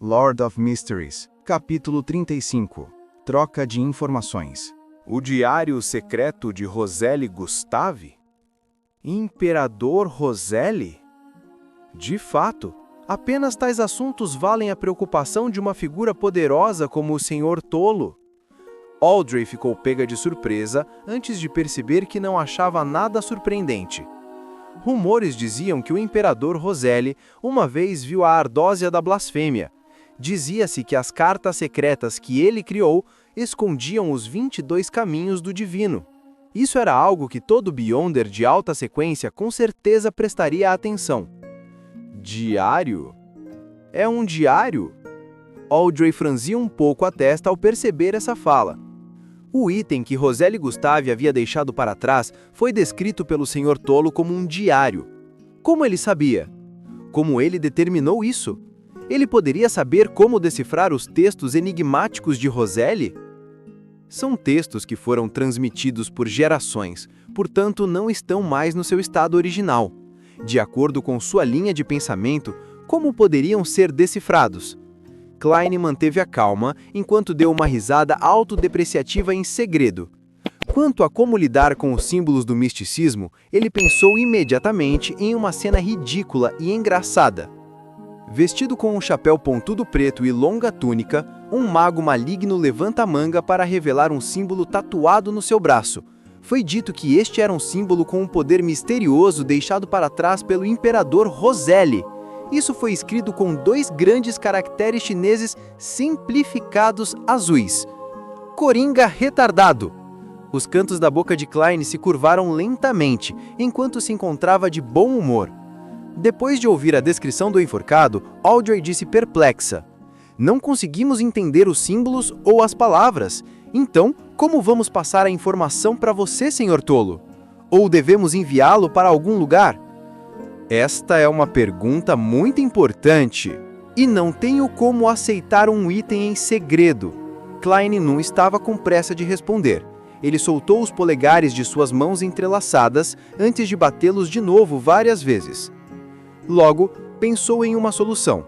Lord of Mysteries, capítulo 35. Troca de informações. O diário secreto de Roselle Gustave? Imperador Roselle? De fato, apenas tais assuntos valem a preocupação de uma figura poderosa como o Senhor Tolo. Audrey ficou pega de surpresa antes de perceber que não achava nada surpreendente. Rumores diziam que o imperador Roselle uma vez viu a ardósia da blasfêmia. Dizia-se que as cartas secretas que ele criou escondiam os 22 caminhos do divino. Isso era algo que todo Beyonder de alta sequência com certeza prestaria atenção. Diário? É um diário? Audrey franzia um pouco a testa ao perceber essa fala. O item que Roselle Gustave havia deixado para trás foi descrito pelo Sr. Tolo como um diário. Como ele sabia? Como ele determinou isso? Ele poderia saber como decifrar os textos enigmáticos de Roselle? São textos que foram transmitidos por gerações, portanto não estão mais no seu estado original. De acordo com sua linha de pensamento, como poderiam ser decifrados? Klein manteve a calma enquanto deu uma risada autodepreciativa em segredo. Quanto a como lidar com os símbolos do misticismo, ele pensou imediatamente em uma cena ridícula e engraçada. Vestido com um chapéu pontudo preto e longa túnica, um mago maligno levanta a manga para revelar um símbolo tatuado no seu braço. Foi dito que este era um símbolo com um poder misterioso deixado para trás pelo imperador Roselle. Isso foi escrito com 2 grandes caracteres chineses simplificados azuis. Coringa retardado. Os cantos da boca de Klein se curvaram lentamente, enquanto se encontrava de bom humor. Depois de ouvir a descrição do enforcado, Audrey disse perplexa: "Não conseguimos entender os símbolos ou as palavras. Então, como vamos passar a informação para você, Sr. Tolo? Ou devemos enviá-lo para algum lugar?" Esta é uma pergunta muito importante. E não tenho como aceitar um item em segredo. Klein não estava com pressa de responder. Ele soltou os polegares de suas mãos entrelaçadas antes de batê-los de novo várias vezes. Logo, pensou em uma solução.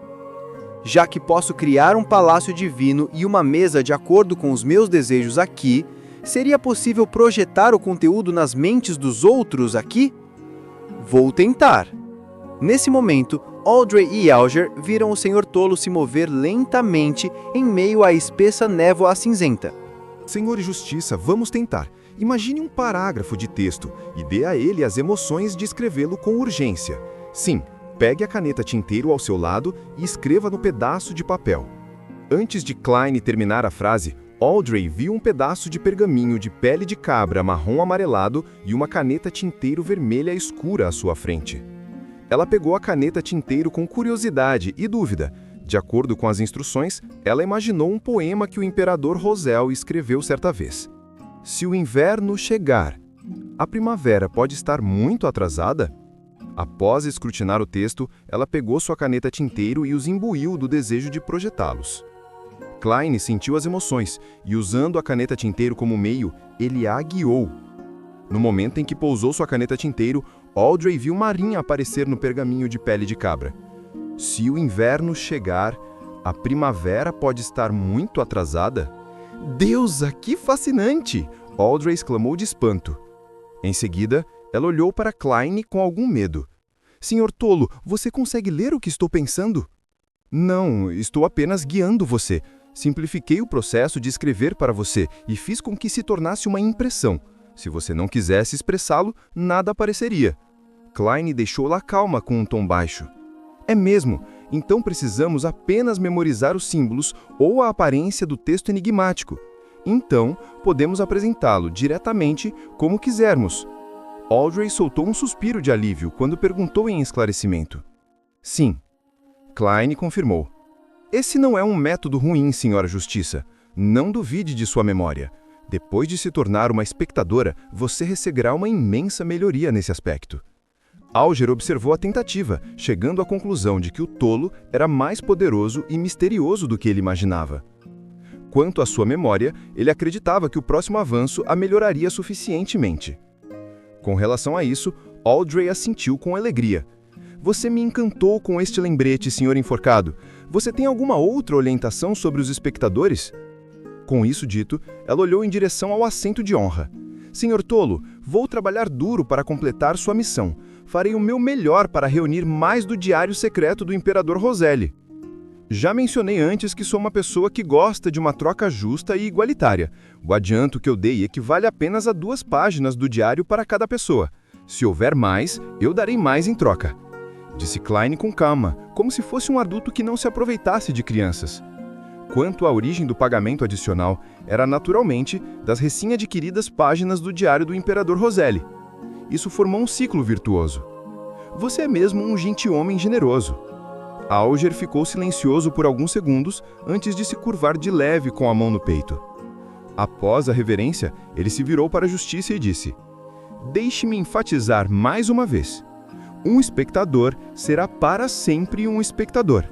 Já que posso criar um palácio divino e uma mesa de acordo com os meus desejos aqui, seria possível projetar o conteúdo nas mentes dos outros aqui? Vou tentar. Nesse momento, Audrey e Alger viram o Sr. Tolo se mover lentamente em meio à espessa névoa cinzenta. Senhor e Justiça, vamos tentar. Imagine um parágrafo de texto e dê a ele as emoções de escrevê-lo com urgência. Sim, pegue a caneta tinteiro ao seu lado e escreva no pedaço de papel. Antes de Klein terminar a frase, Audrey viu um pedaço de pergaminho de pele de cabra marrom amarelado e uma caneta tinteiro vermelha escura à sua frente. Ela pegou a caneta tinteiro com curiosidade e dúvida. De acordo com as instruções, ela imaginou um poema que o imperador Roselle escreveu certa vez. Se o inverno chegar, a primavera pode estar muito atrasada? Após escrutinar o texto, ela pegou sua caneta tinteiro e os imbuiu do desejo de projetá-los. Klein sentiu as emoções e, usando a caneta tinteiro como meio, ele a guiou. No momento em que pousou sua caneta tinteiro, Audrey viu Marinha aparecer no pergaminho de pele de cabra. Se o inverno chegar, a primavera pode estar muito atrasada? Deusa, que fascinante! Audrey exclamou de espanto. Em seguida, ela olhou para Klein com algum medo. Senhor Tolo, você consegue ler o que estou pensando? Não, estou apenas guiando você. Simplifiquei o processo de escrever para você e fiz com que se tornasse uma impressão. Se você não quisesse expressá-lo, nada apareceria. Klein deixou-la calma com um tom baixo. É mesmo, então precisamos apenas memorizar os símbolos ou a aparência do texto enigmático. Então, podemos apresentá-lo diretamente como quisermos. Audrey soltou um suspiro de alívio quando perguntou em esclarecimento. Sim. Klein confirmou. Esse não é um método ruim, Senhora Justiça. Não duvide de sua memória. Depois de se tornar uma espectadora, você receberá uma imensa melhoria nesse aspecto. Alger observou a tentativa, chegando à conclusão de que o tolo era mais poderoso e misterioso do que ele imaginava. Quanto à sua memória, ele acreditava que o próximo avanço a melhoraria suficientemente. Com relação a isso, Audrey assentiu com alegria. Você me encantou com este lembrete, senhor enforcado. Você tem alguma outra orientação sobre os espectadores? Com isso dito, ela olhou em direção ao assento de honra. Senhor Tolo, vou trabalhar duro para completar sua missão. Farei o meu melhor para reunir mais do diário secreto do Imperador Roselli. Já mencionei antes que sou uma pessoa que gosta de uma troca justa e igualitária. O adianto que eu dei equivale apenas a 2 páginas do diário para cada pessoa. Se houver mais, eu darei mais em troca. Disse Klein com calma, como se fosse um adulto que não se aproveitasse de crianças. Quanto à origem do pagamento adicional, era naturalmente das recém-adquiridas páginas do diário do Imperador Roselli. Isso formou um ciclo virtuoso. Você é mesmo um gentil-homem generoso. Alger ficou silencioso por alguns segundos antes de se curvar de leve com a mão no peito. Após a reverência, ele se virou para a justiça e disse: Deixe-me enfatizar mais uma vez. Um espectador será para sempre um espectador.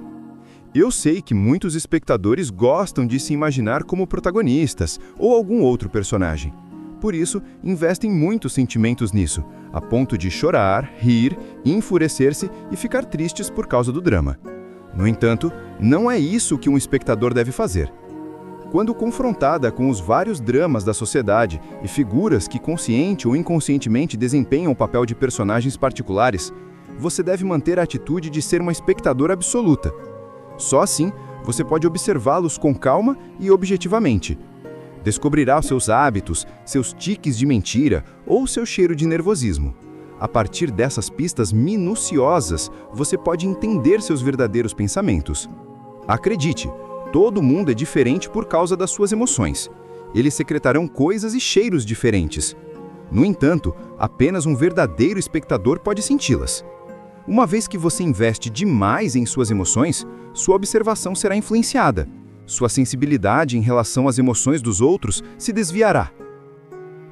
Eu sei que muitos espectadores gostam de se imaginar como protagonistas ou algum outro personagem. Por isso, investem muitos sentimentos nisso, a ponto de chorar, rir, enfurecer-se e ficar tristes por causa do drama. No entanto, não é isso que um espectador deve fazer. Quando confrontada com os vários dramas da sociedade e figuras que consciente ou inconscientemente desempenham o papel de personagens particulares, você deve manter a atitude de ser uma espectadora absoluta. Só assim, você pode observá-los com calma e objetivamente. Descobrirá seus hábitos, seus tiques de mentira ou seu cheiro de nervosismo. A partir dessas pistas minuciosas, você pode entender seus verdadeiros pensamentos. Acredite, todo mundo é diferente por causa das suas emoções. Eles secretarão coisas e cheiros diferentes. No entanto, apenas um verdadeiro espectador pode senti-las. Uma vez que você investe demais em suas emoções, sua observação será influenciada. Sua sensibilidade em relação às emoções dos outros se desviará.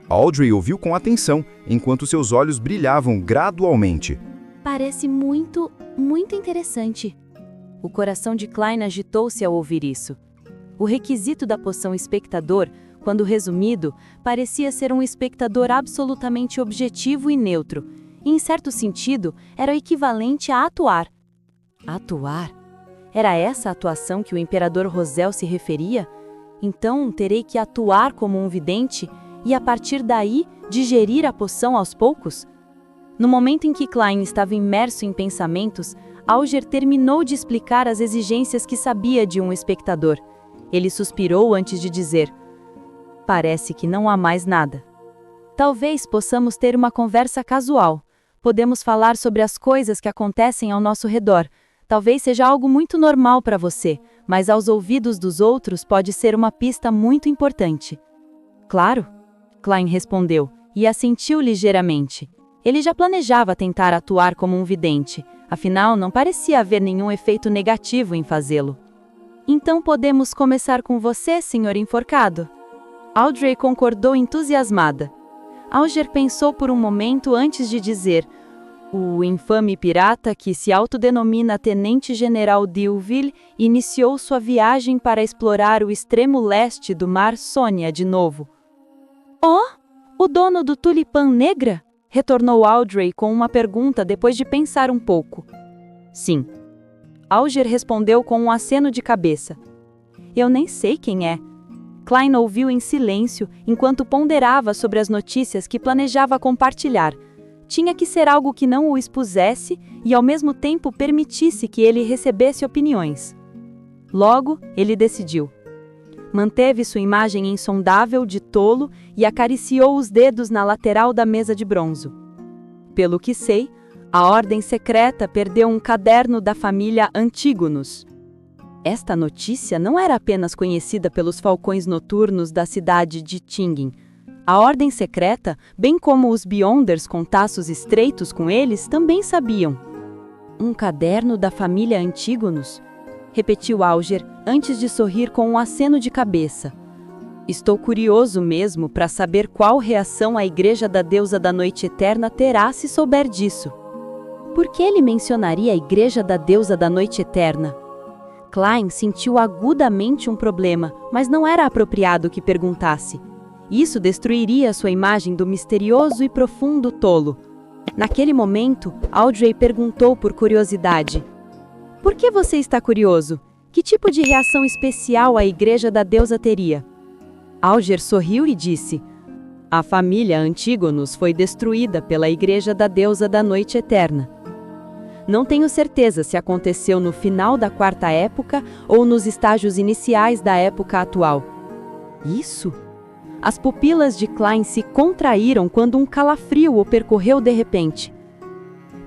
Audrey ouviu com atenção, enquanto seus olhos brilhavam gradualmente. Parece muito interessante. O coração de Klein agitou-se ao ouvir isso. O requisito da poção espectador, quando resumido, parecia ser um espectador absolutamente objetivo e neutro. E, em certo sentido, era o equivalente a atuar. Atuar? Era essa a atuação que o Imperador Rosel se referia? Então, terei que atuar como um vidente e, a partir daí, digerir a poção aos poucos? No momento em que Klein estava imerso em pensamentos, Alger terminou de explicar as exigências que sabia de um espectador. Ele suspirou antes de dizer: Parece que não há mais nada. Talvez possamos ter uma conversa casual. Podemos falar sobre as coisas que acontecem ao nosso redor. Talvez seja algo muito normal para você, mas aos ouvidos dos outros pode ser uma pista muito importante. Claro, Klein respondeu, e assentiu ligeiramente. Ele já planejava tentar atuar como um vidente, afinal não parecia haver nenhum efeito negativo em fazê-lo. Então podemos começar com você, senhor enforcado? Audrey concordou entusiasmada. Alger pensou por um momento antes de dizer: o infame pirata que se autodenomina Tenente-General Dillville iniciou sua viagem para explorar o extremo leste do Mar Sônia de novo. Oh, o dono do Tulipã Negra? Retornou Audrey com uma pergunta depois de pensar um pouco. Sim. Alger respondeu com um aceno de cabeça. Eu nem sei quem é. Klein ouviu em silêncio enquanto ponderava sobre as notícias que planejava compartilhar. Tinha que ser algo que não o expusesse e ao mesmo tempo permitisse que ele recebesse opiniões. Logo, ele decidiu. Manteve sua imagem insondável de tolo e acariciou os dedos na lateral da mesa de bronze. Pelo que sei, a Ordem Secreta perdeu um caderno da família Antígonos. Esta notícia não era apenas conhecida pelos falcões noturnos da cidade de Tingin. A Ordem Secreta, bem como os Beyonders com taços estreitos com eles, também sabiam. Um caderno da família Antígonos? Repetiu Alger, antes de sorrir com um aceno de cabeça. Estou curioso mesmo para saber qual reação a Igreja da Deusa da Noite Eterna terá se souber disso. Por que ele mencionaria a Igreja da Deusa da Noite Eterna? Klein sentiu agudamente um problema, mas não era apropriado que perguntasse. Isso destruiria sua imagem do misterioso e profundo tolo. Naquele momento, Audrey perguntou por curiosidade: "Por que você está curioso? Que tipo de reação especial a igreja da deusa teria?" Alger sorriu e disse: "A família Antígonos foi destruída pela igreja da deusa da noite eterna. Não tenho certeza se aconteceu no final da quarta época ou nos estágios iniciais da época atual." Isso? As pupilas de Klein se contraíram quando um calafrio o percorreu de repente.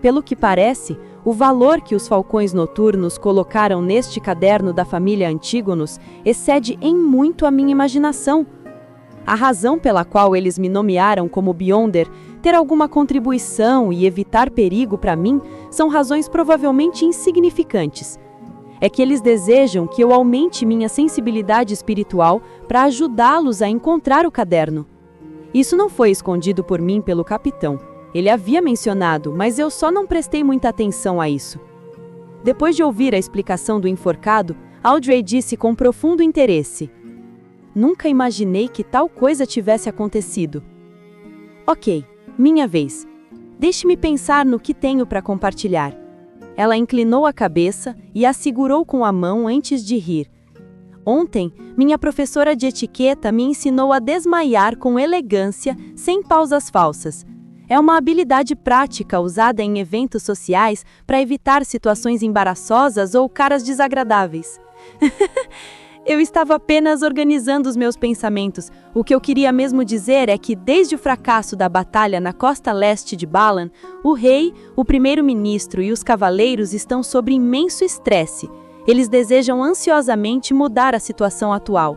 Pelo que parece, o valor que os falcões noturnos colocaram neste caderno da família Antígonos excede em muito a minha imaginação. A razão pela qual eles me nomearam como Beyonder, ter alguma contribuição e evitar perigo para mim, são razões provavelmente insignificantes. É que eles desejam que eu aumente minha sensibilidade espiritual para ajudá-los a encontrar o caderno. Isso não foi escondido por mim pelo capitão. Ele havia mencionado, mas eu só não prestei muita atenção a isso. Depois de ouvir a explicação do enforcado, Audrey disse com profundo interesse: "Nunca imaginei que tal coisa tivesse acontecido." "Ok, minha vez. Deixe-me pensar no que tenho para compartilhar." Ela inclinou a cabeça e a segurou com a mão antes de rir. "Ontem, minha professora de etiqueta me ensinou a desmaiar com elegância, sem pausas falsas. É uma habilidade prática usada em eventos sociais para evitar situações embaraçosas ou caras desagradáveis." Eu estava apenas organizando os meus pensamentos. O que eu queria mesmo dizer é que, desde o fracasso da batalha na costa leste de Balan, o rei, o primeiro-ministro e os cavaleiros estão sob imenso estresse. Eles desejam ansiosamente mudar a situação atual.